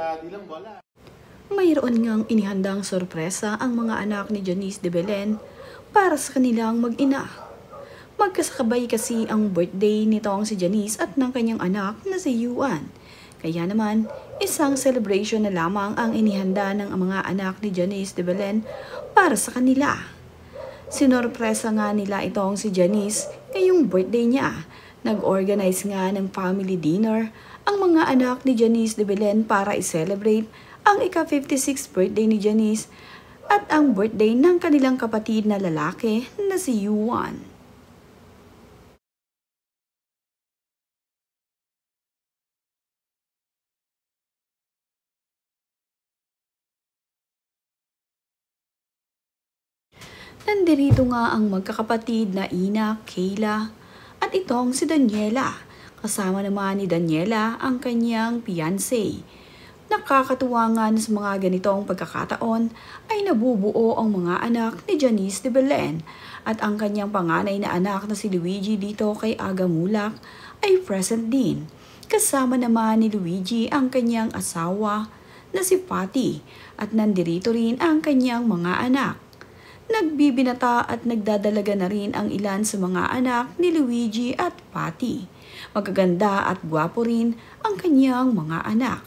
study lang, wala. Mayroon ngang inihandang sorpresa ang mga anak ni Janice de Belen para sa kanilang mag-ina. Magkasakabay kasi ang birthday nitong si Janice at ng kanyang anak na si Yuan. Kaya naman, isang celebration na lamang ang inihanda ng mga anak ni Janice de Belen para sa kanila. Sinorpresa nga nila itong si Janice ngayong birthday niya. Nag-organize nga ng family dinner ang mga anak ni Janice de Belen para i-celebrate ang ika-56th birthday ni Janice at ang birthday ng kanilang kapatid na lalaki na si Yuan. Nandirito nga ang magkakapatid na Ina, Kayla at itong si Daniela. Kasama naman ni Daniela ang kanyang fiancé. Nakakatuwa nga na sa mga ganitong pagkakataon ay nabubuo ang mga anak ni Janice de Belen at ang kanyang panganay na anak na si Luigi dito kay Aga Mulak ay present din. Kasama naman ni Luigi ang kanyang asawa na si Patty at nandirito rin ang kanyang mga anak. Nagbibinata at nagdadalaga na rin ang ilan sa mga anak ni Luigi at Patty. Magaganda at gwapo rin ang kanyang mga anak.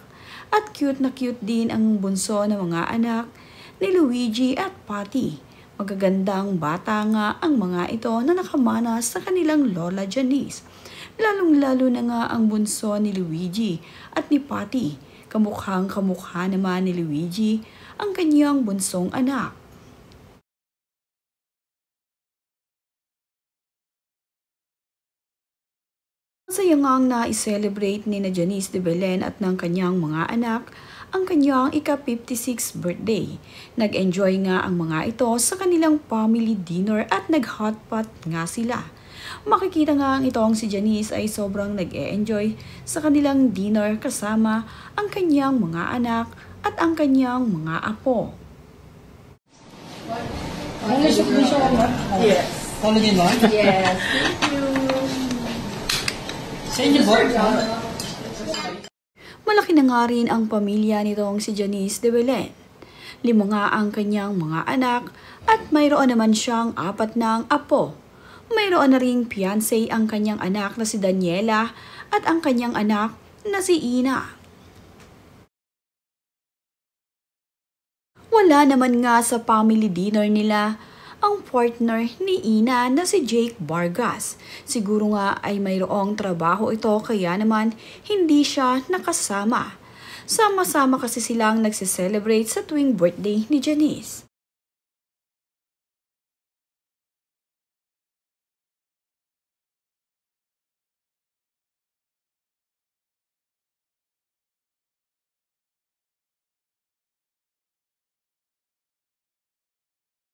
At cute na cute din ang bunso ng mga anak ni Luigi at Patty. Magagandang bata nga ang mga ito na nakamana sa kanilang lola Janice. Lalong-lalo na nga ang bunso ni Luigi at ni Patty. Kamukhang kamukha naman ni Luigi ang kanyang bunsong anak. Masaya ngang na-celebrate ni na Janice de Belen at ng kanyang mga anak ang kanyang ika-56th birthday. Nag-enjoy nga ang mga ito sa kanilang family dinner at nag-hotpot nga sila. Makikita nga ang itong si Janice ay sobrang nag-e-enjoy sa kanilang dinner kasama ang kanyang mga anak at ang kanyang mga apo. Yes. Yes, thank you. Malaki na nga rin ang pamilya nitong si Janice de Belen. 5 nga ang kanyang mga anak at mayroon naman siyang 4 ng apo. Mayroon na ring fiancé ang kanyang anak na si Daniela at ang kanyang anak na si Ina. Wala naman nga sa family dinner nila ang partner ni Ina na si Jake Vargas. Siguro nga ay mayroong trabaho ito kaya naman hindi siya nakasama. Sama-sama kasi silang nagse-celebrate sa tuwing birthday ni Janice.